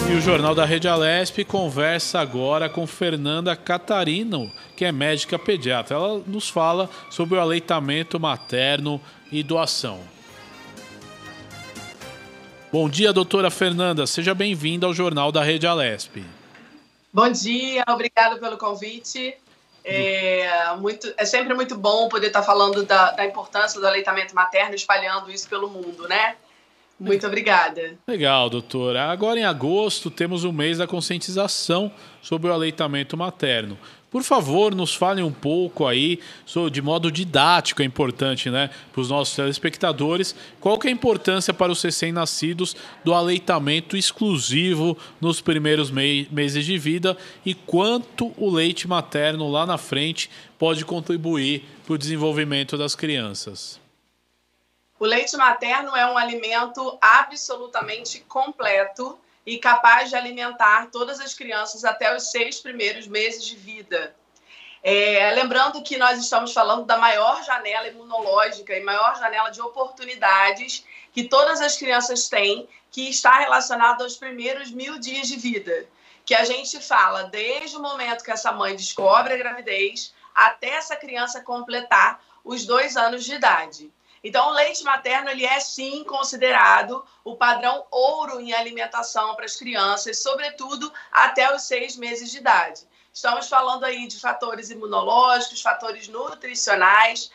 E o Jornal da Rede Alesp conversa agora com Fernanda Catarino, que é médica pediatra. Ela nos fala sobre o aleitamento materno e doação. Bom dia, doutora Fernanda. Seja bem-vinda ao Jornal da Rede Alesp. Bom dia, obrigado pelo convite. É sempre muito bom poder estar falando da importância do aleitamento materno, espalhando isso pelo mundo, né? Muito obrigada. Legal, doutora. Agora em agosto temos o mês da conscientização sobre o aleitamento materno. Por favor, nos fale um pouco aí, de modo didático, é importante, né, para os nossos telespectadores, qual que é a importância para os recém-nascidos do aleitamento exclusivo nos primeiros meses de vida e quanto o leite materno lá na frente pode contribuir para o desenvolvimento das crianças. O leite materno é um alimento absolutamente completo e capaz de alimentar todas as crianças até os 6 primeiros meses de vida. Lembrando que nós estamos falando da maior janela imunológica e maior janela de oportunidades que todas as crianças têm, que está relacionado aos primeiros 1000 dias de vida, que a gente fala desde o momento que essa mãe descobre a gravidez até essa criança completar os 2 anos de idade. Então, o leite materno ele é, sim, considerado o padrão ouro em alimentação para as crianças, sobretudo até os 6 meses de idade. Estamos falando aí de fatores imunológicos, fatores nutricionais,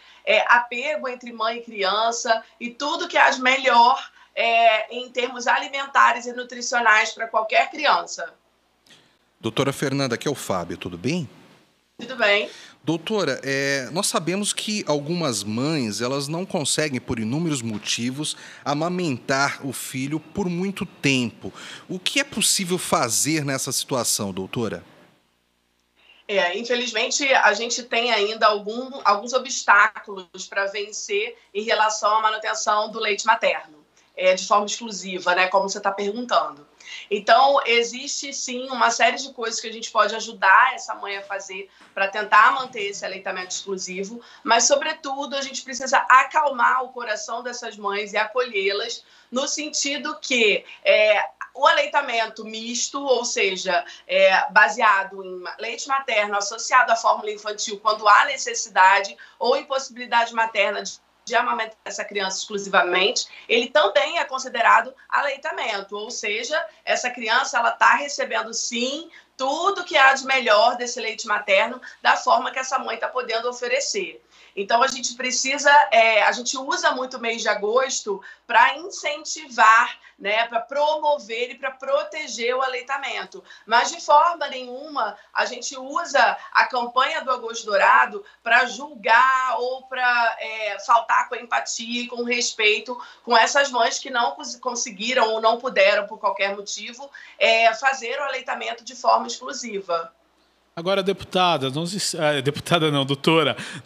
apego entre mãe e criança e tudo que há de melhor em termos alimentares e nutricionais para qualquer criança. Doutora Fernanda, aqui é o Fábio, tudo bem? Tudo bem. Doutora, nós sabemos que algumas mães elas não conseguem, por inúmeros motivos, amamentar o filho por muito tempo. O que é possível fazer nessa situação, doutora? Infelizmente, a gente tem ainda alguns obstáculos para vencer em relação à manutenção do leite materno, de forma exclusiva, né, como você está perguntando. Então, existe sim uma série de coisas que a gente pode ajudar essa mãe a fazer para tentar manter esse aleitamento exclusivo, mas, sobretudo, a gente precisa acalmar o coração dessas mães e acolhê-las no sentido que o aleitamento misto, ou seja, baseado em leite materno associado à fórmula infantil quando há necessidade ou impossibilidade materna de amamentar essa criança exclusivamente, ele também é considerado aleitamento, ou seja, essa criança ela está recebendo sim tudo que há de melhor desse leite materno da forma que essa mãe está podendo oferecer. Então a gente precisa, a gente usa muito o mês de agosto para incentivar, né, para promover e para proteger o aleitamento. Mas de forma nenhuma a gente usa a campanha do Agosto Dourado para julgar ou para faltar com empatia e com respeito com essas mães que não conseguiram ou não puderam, por qualquer motivo, fazer o aleitamento de forma exclusiva. Agora, doutora,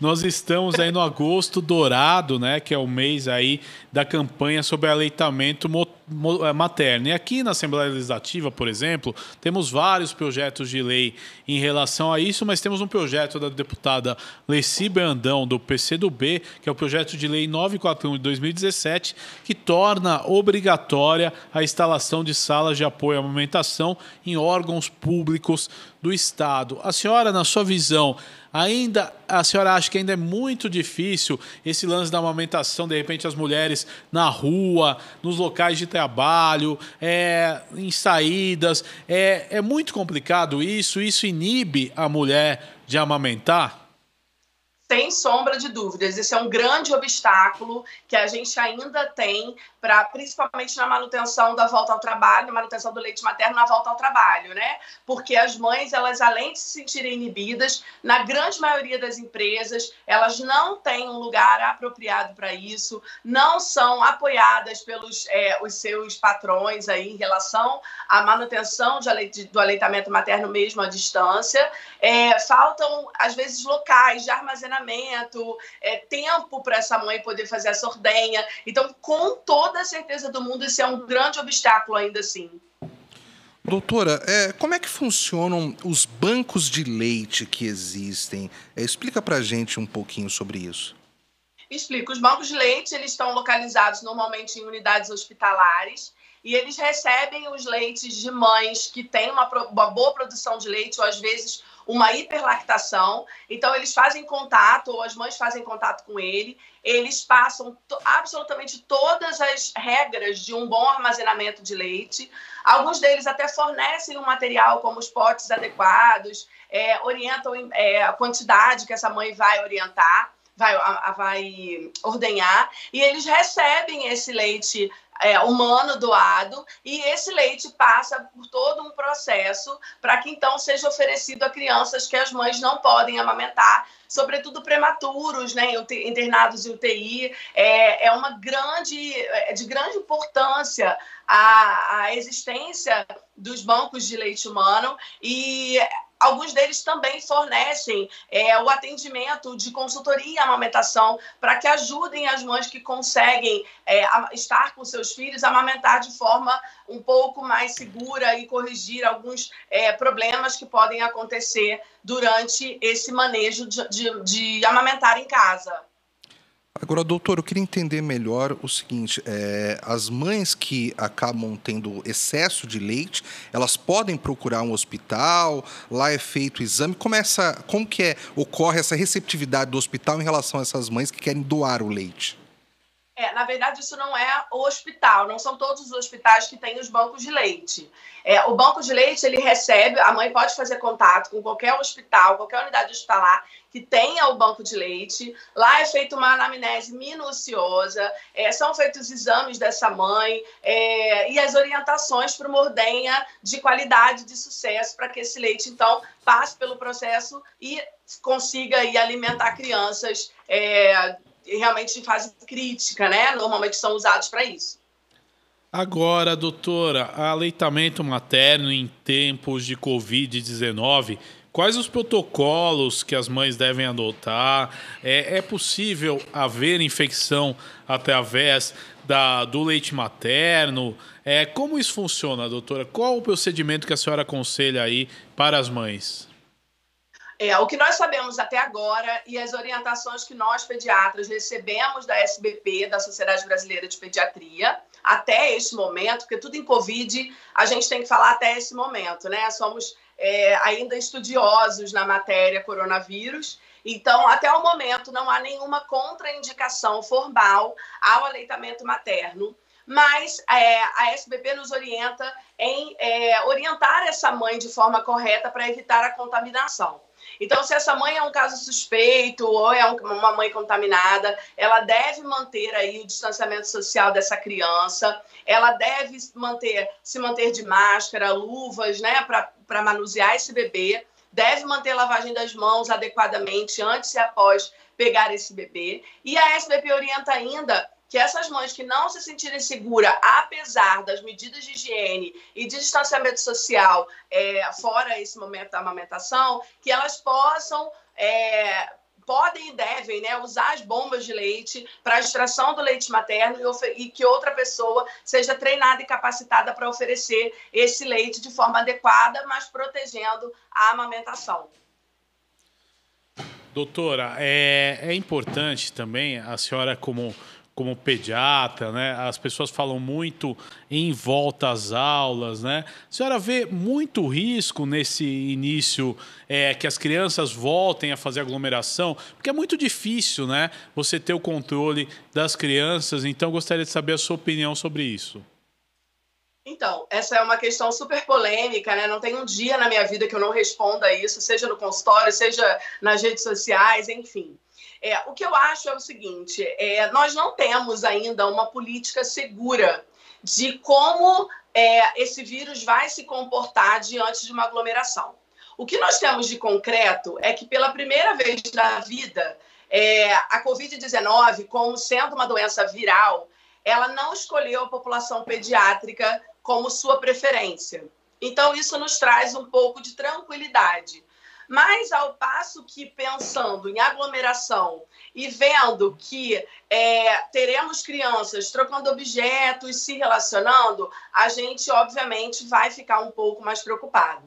nós estamos aí no Agosto Dourado, né, que é o mês aí da campanha sobre aleitamento materno. E aqui na Assembleia Legislativa, por exemplo, temos vários projetos de lei em relação a isso, mas temos um projeto da deputada Leci Brandão, do PCdoB, que é o projeto de lei 941 de 2017, que torna obrigatória a instalação de salas de apoio à amamentação em órgãos públicos do Estado. A senhora, na sua visão, a senhora acha que ainda é muito difícil esse lance da amamentação, de repente as mulheres na rua, nos locais de trabalho, em saídas, é muito complicado isso inibe a mulher de amamentar? Sem sombra de dúvidas, esse é um grande obstáculo que a gente ainda tem, principalmente na manutenção da volta ao trabalho, na manutenção do leite materno na volta ao trabalho, né? Porque as mães, elas além de se sentirem inibidas, na grande maioria das empresas, elas não têm um lugar apropriado para isso, não são apoiadas pelos os seus patrões aí em relação à manutenção do aleitamento materno mesmo à distância. Faltam, às vezes, locais de armazenamento, tempo para essa mãe poder fazer essa ordenha. Então, com toda a certeza do mundo, esse é um grande obstáculo ainda assim. Doutora, como é que funcionam os bancos de leite que existem? Explica pra gente um pouquinho sobre isso. Explico. Os bancos de leite eles estão localizados normalmente em unidades hospitalares e eles recebem os leites de mães que têm uma boa produção de leite, ou às vezes uma hiperlactação. Então, eles fazem contato, ou as mães fazem contato com ele, eles passam absolutamente todas as regras de um bom armazenamento de leite. Alguns deles até fornecem um material, como os potes adequados, orientam a quantidade que essa mãe vai orientar, vai ordenhar, e eles recebem esse leite humano doado, e esse leite passa por todo um processo para que então seja oferecido a crianças que as mães não podem amamentar, sobretudo prematuros, né, internados em UTI. É de grande importância a existência dos bancos de leite humano, e alguns deles também fornecem o atendimento de consultoria e amamentação para que ajudem as mães que conseguem estar com seus filhos a amamentar de forma um pouco mais segura e corrigir alguns problemas que podem acontecer durante esse manejo de amamentar em casa. Agora, doutor, eu queria entender melhor o seguinte, as mães que acabam tendo excesso de leite, elas podem procurar um hospital, lá é feito o exame, como que ocorre essa receptividade do hospital em relação a essas mães que querem doar o leite? Na verdade, isso não é o hospital, não são todos os hospitais que têm os bancos de leite. O banco de leite, ele recebe, a mãe pode fazer contato com qualquer hospital, qualquer unidade hospitalar que tenha o banco de leite. Lá é feita uma anamnese minuciosa, são feitos exames dessa mãe e as orientações para uma ordenha de qualidade, de sucesso, para que esse leite, então, passe pelo processo e consiga aí alimentar crianças realmente em fase crítica, né? Normalmente são usados para isso. Agora, doutora, aleitamento materno em tempos de Covid-19, quais os protocolos que as mães devem adotar? É possível haver infecção através do leite materno? Como isso funciona, doutora? Qual o procedimento que a senhora aconselha aí para as mães? O que nós sabemos até agora e as orientações que nós, pediatras, recebemos da SBP, da Sociedade Brasileira de Pediatria, até este momento, porque tudo em Covid a gente tem que falar até esse momento, né? Somos ainda estudiosos na matéria coronavírus, então, até o momento, não há nenhuma contraindicação formal ao aleitamento materno, mas a SBP nos orienta em orientar essa mãe de forma correta para evitar a contaminação. Então, se essa mãe é um caso suspeito ou é uma mãe contaminada, ela deve manter aí o distanciamento social dessa criança, ela deve se manter de máscara, luvas, né, para manusear esse bebê, deve manter lavagem das mãos adequadamente antes e após pegar esse bebê. E a SBP orienta ainda que essas mães que não se sentirem seguras, apesar das medidas de higiene e de distanciamento social fora esse momento da amamentação, que elas podem e devem, né, usar as bombas de leite para a extração do leite materno e que outra pessoa seja treinada e capacitada para oferecer esse leite de forma adequada, mas protegendo a amamentação. Doutora, é importante também a senhora como pediatra, né? As pessoas falam muito em volta às aulas, né? A senhora vê muito risco nesse início que as crianças voltem a fazer aglomeração? Porque é muito difícil, né? Você ter o controle das crianças. Então, gostaria de saber a sua opinião sobre isso. Então, essa é uma questão super polêmica, né? Não tem um dia na minha vida que eu não responda isso, seja no consultório, seja nas redes sociais, enfim. O que eu acho é o seguinte, nós não temos ainda uma política segura de como esse vírus vai se comportar diante de uma aglomeração. O que nós temos de concreto é que, pela primeira vez na vida, a Covid-19, como sendo uma doença viral, ela não escolheu a população pediátrica como sua preferência. Então, isso nos traz um pouco de tranquilidade. Mas, ao passo que, pensando em aglomeração e vendo que teremos crianças trocando objetos, se relacionando, a gente, obviamente, vai ficar um pouco mais preocupado.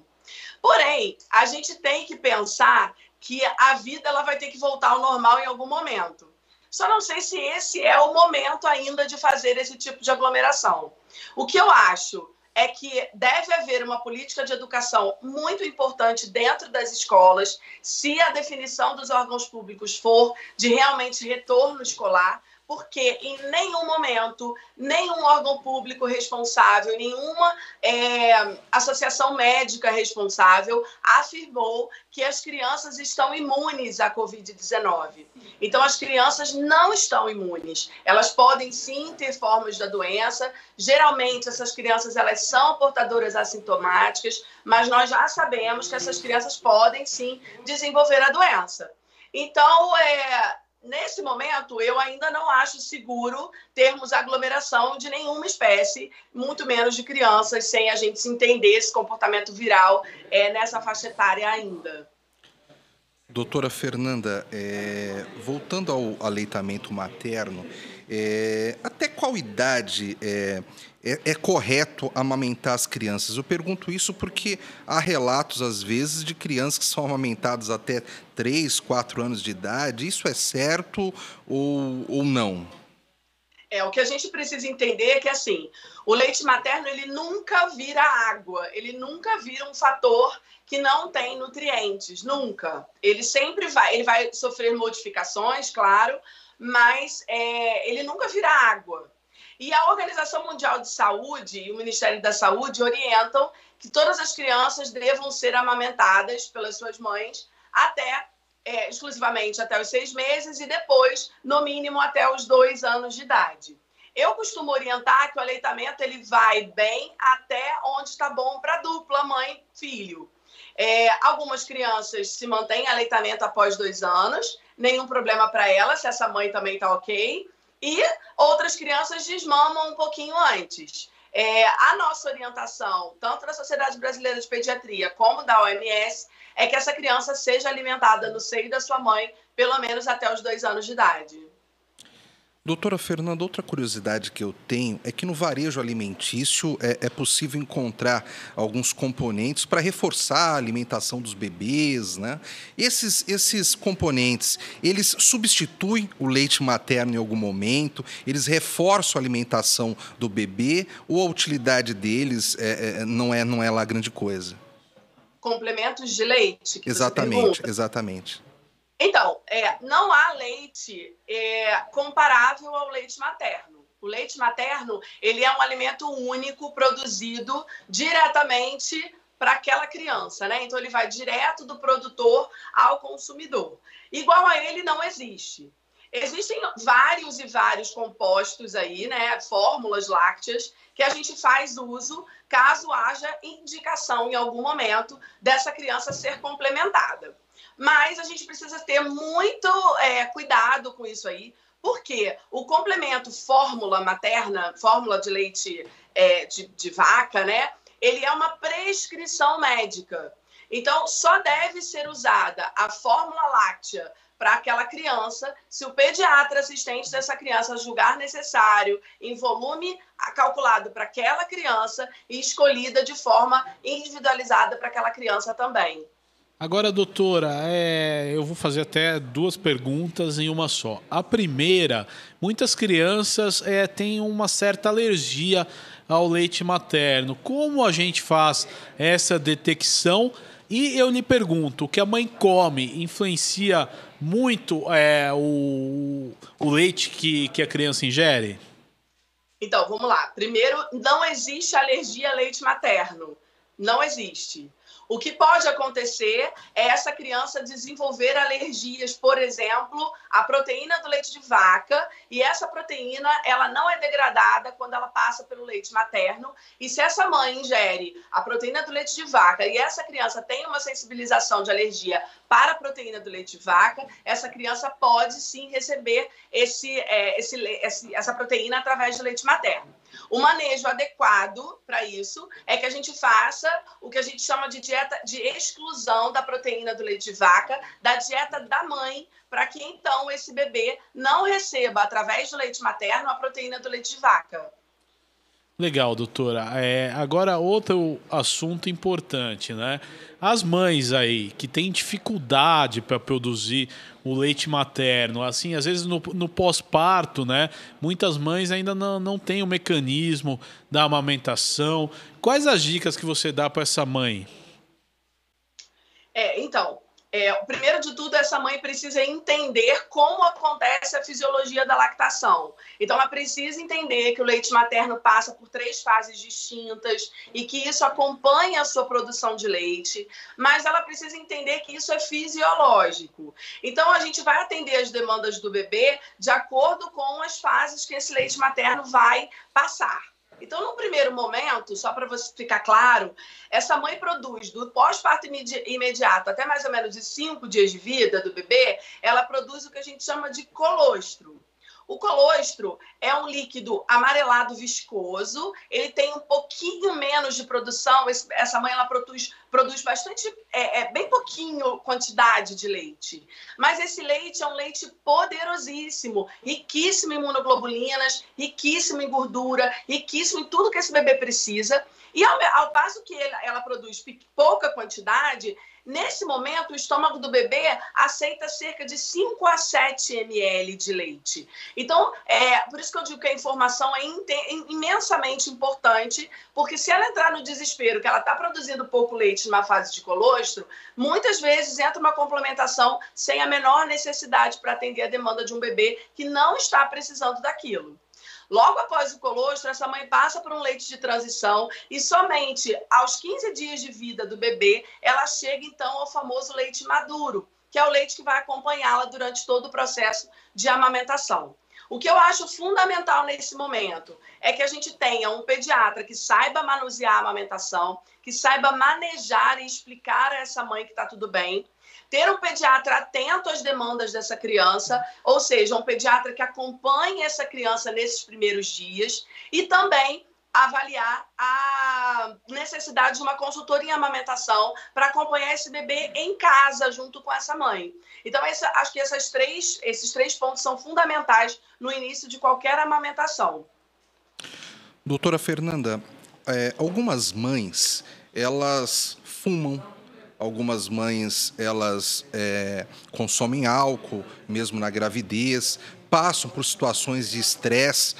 Porém, a gente tem que pensar que a vida ela vai ter que voltar ao normal em algum momento. Só não sei se esse é o momento ainda de fazer esse tipo de aglomeração. O que eu acho é que deve haver uma política de educação muito importante dentro das escolas, se a definição dos órgãos públicos for de realmente retorno escolar, porque em nenhum momento, nenhum órgão público responsável, nenhuma associação médica responsável afirmou que as crianças estão imunes à Covid-19. Então, as crianças não estão imunes. Elas podem, sim, ter formas da doença. Geralmente, essas crianças elas são portadoras assintomáticas, mas nós já sabemos que essas crianças podem, sim, desenvolver a doença. Então, nesse momento, eu ainda não acho seguro termos aglomeração de nenhuma espécie, muito menos de crianças, sem a gente se entender esse comportamento viral nessa faixa etária ainda. Doutora Fernanda, voltando ao aleitamento materno, até qual idade é correto amamentar as crianças? Eu pergunto isso porque há relatos, às vezes, de crianças que são amamentadas até 3, 4 anos de idade. Isso é certo ou não? O que a gente precisa entender é que, assim, o leite materno ele nunca vira água, ele nunca vira um fator que não tem nutrientes, nunca. Ele sempre vai sofrer modificações, claro, mas ele nunca vira água. E a Organização Mundial de Saúde e o Ministério da Saúde orientam que todas as crianças devam ser amamentadas pelas suas mães exclusivamente até os 6 meses e depois, no mínimo, até os 2 anos de idade. Eu costumo orientar que o aleitamento ele vai bem até onde está bom para a dupla mãe-filho. Algumas crianças se mantêm aleitamento após 2 anos, nenhum problema para elas, se essa mãe também está ok. E outras crianças desmamam um pouquinho antes. A nossa orientação, tanto da Sociedade Brasileira de Pediatria como da OMS, é que essa criança seja alimentada no seio da sua mãe, pelo menos até os 2 anos de idade. Doutora Fernanda, outra curiosidade que eu tenho é que no varejo alimentício é possível encontrar alguns componentes para reforçar a alimentação dos bebês, né? Esses componentes, eles substituem o leite materno em algum momento? Eles reforçam a alimentação do bebê ou a utilidade deles não é lá grande coisa? Complementos de leite? Exatamente. Então, não há leite comparável ao leite materno. O leite materno ele é um alimento único produzido diretamente para aquela criança, né? Então, ele vai direto do produtor ao consumidor. Igual a ele não existe. Existem vários e vários compostos aí, né? Fórmulas lácteas que a gente faz uso caso haja indicação em algum momento dessa criança ser complementada. Mas a gente precisa ter muito cuidado com isso aí, porque o complemento fórmula materna, fórmula de leite de vaca, né? Ele é uma prescrição médica. Então, só deve ser usada a fórmula láctea para aquela criança se o pediatra assistente dessa criança julgar necessário, em volume calculado para aquela criança e escolhida de forma individualizada para aquela criança também. Agora, doutora, eu vou fazer até 2 perguntas em uma só. A primeira, muitas crianças têm uma certa alergia ao leite materno. Como a gente faz essa detecção? E eu lhe pergunto, o que a mãe come influencia muito o leite que a criança ingere? Então, vamos lá. Primeiro, não existe alergia a leite materno. Não existe. O que pode acontecer é essa criança desenvolver alergias, por exemplo, à proteína do leite de vaca, e essa proteína ela não é degradada quando ela passa pelo leite materno, e se essa mãe ingere a proteína do leite de vaca e essa criança tem uma sensibilização de alergia para a proteína do leite de vaca, essa criança pode sim receber essa proteína através do leite materno. O manejo adequado para isso é que a gente faça o que a gente chama de dieta de exclusão da proteína do leite de vaca, da dieta da mãe, para que então esse bebê não receba, através do leite materno, a proteína do leite de vaca. Legal, doutora. Agora, outro assunto importante, né? As mães aí que têm dificuldade para produzir o leite materno, assim, às vezes no pós-parto, né? Muitas mães ainda não têm o mecanismo da amamentação. Quais as dicas que você dá para essa mãe? Então, o primeiro de tudo, essa mãe precisa entender como acontece a fisiologia da lactação. Então, ela precisa entender que o leite materno passa por 3 fases distintas e que isso acompanha a sua produção de leite, mas ela precisa entender que isso é fisiológico. Então, a gente vai atender as demandas do bebê de acordo com as fases que esse leite materno vai passar. Então, no primeiro momento, só para você ficar claro, essa mãe produz do pós-parto imediato até mais ou menos de 5 dias de vida do bebê, ela produz o que a gente chama de colostro. O colostro é um líquido amarelado viscoso, ele tem um pouquinho menos de produção, essa mãe ela produz bastante, bem pouquinho quantidade de leite. Mas esse leite é um leite poderosíssimo, riquíssimo em imunoglobulinas, riquíssimo em gordura, riquíssimo em tudo que esse bebê precisa. E ao passo que ela produz pouca quantidade, nesse momento, o estômago do bebê aceita cerca de 5 a 7 ml de leite. Então, por isso que eu digo que a informação é imensamente importante, porque se ela entrar no desespero que ela está produzindo pouco leite numa fase de colostro, muitas vezes entra uma complementação sem a menor necessidade para atender a demanda de um bebê que não está precisando daquilo. Logo após o colostro, essa mãe passa por um leite de transição e somente aos 15 dias de vida do bebê, ela chega então ao famoso leite maduro, que é o leite que vai acompanhá-la durante todo o processo de amamentação. O que eu acho fundamental nesse momento é que a gente tenha um pediatra que saiba manusear a amamentação, que saiba manejar e explicar a essa mãe que está tudo bem, ter um pediatra atento às demandas dessa criança, ou seja, um pediatra que acompanhe essa criança nesses primeiros dias e também avaliar a necessidade de uma consultoria em amamentação para acompanhar esse bebê em casa junto com essa mãe. Então, acho que esses três pontos são fundamentais no início de qualquer amamentação. Doutora Fernanda, algumas mães, elas fumam. Algumas mães, elas consomem álcool, mesmo na gravidez, passam por situações de estresse,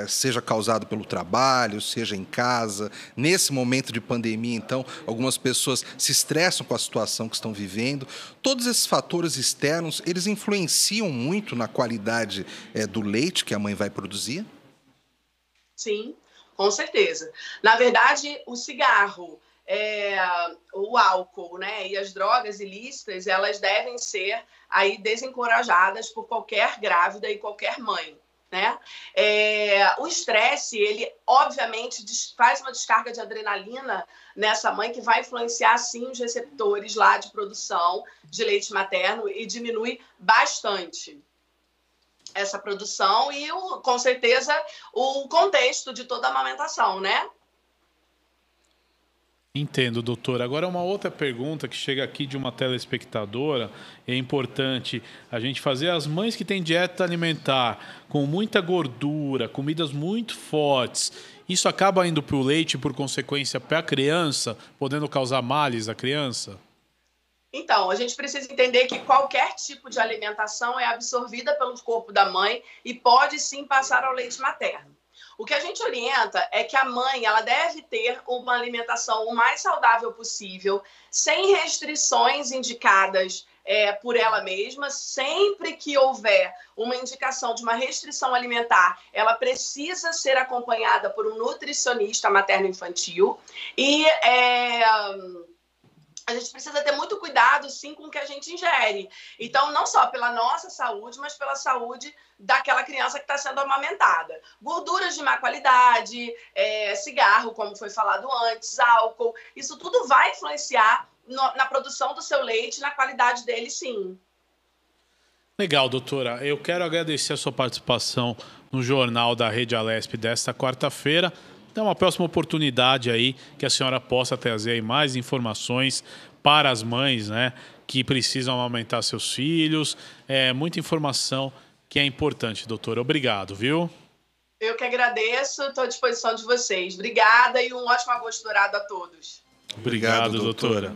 seja causado pelo trabalho, seja em casa. Nesse momento de pandemia, então, algumas pessoas se estressam com a situação que estão vivendo. Todos esses fatores externos, eles influenciam muito na qualidade do leite que a mãe vai produzir? Sim, com certeza. Na verdade, o cigarro, o álcool, né, e as drogas ilícitas, elas devem ser aí desencorajadas por qualquer grávida e qualquer mãe, né? O estresse, ele obviamente faz uma descarga de adrenalina nessa mãe que vai influenciar sim os receptores lá de produção de leite materno e diminui bastante essa produção e com certeza o contexto de toda a amamentação, né? Entendo, doutor. Agora, uma outra pergunta que chega aqui de uma telespectadora. É importante a gente fazer. As mães que têm dieta alimentar com muita gordura, comidas muito fortes, isso acaba indo para o leite, por consequência, para a criança, podendo causar males à criança? Então, a gente precisa entender que qualquer tipo de alimentação é absorvida pelo corpo da mãe e pode sim passar ao leite materno. O que a gente orienta é que a mãe ela deve ter uma alimentação o mais saudável possível, sem restrições indicadas por ela mesma. Sempre que houver uma indicação de uma restrição alimentar, ela precisa ser acompanhada por um nutricionista materno-infantil e a gente precisa ter muito cuidado, sim, com o que a gente ingere. Então, não só pela nossa saúde, mas pela saúde daquela criança que está sendo amamentada. Gorduras de má qualidade, cigarro, como foi falado antes, álcool, isso tudo vai influenciar na produção do seu leite, na qualidade dele, sim. Legal, doutora. Eu quero agradecer a sua participação no Jornal da Rede Alesp desta quarta-feira. Então, uma próxima oportunidade aí que a senhora possa trazer aí mais informações para as mães, né, que precisam amamentar seus filhos. Muita informação que é importante, doutora. Obrigado, viu? Eu que agradeço, estou à disposição de vocês. Obrigada e um ótimo agosto dourado a todos. Obrigado, doutora.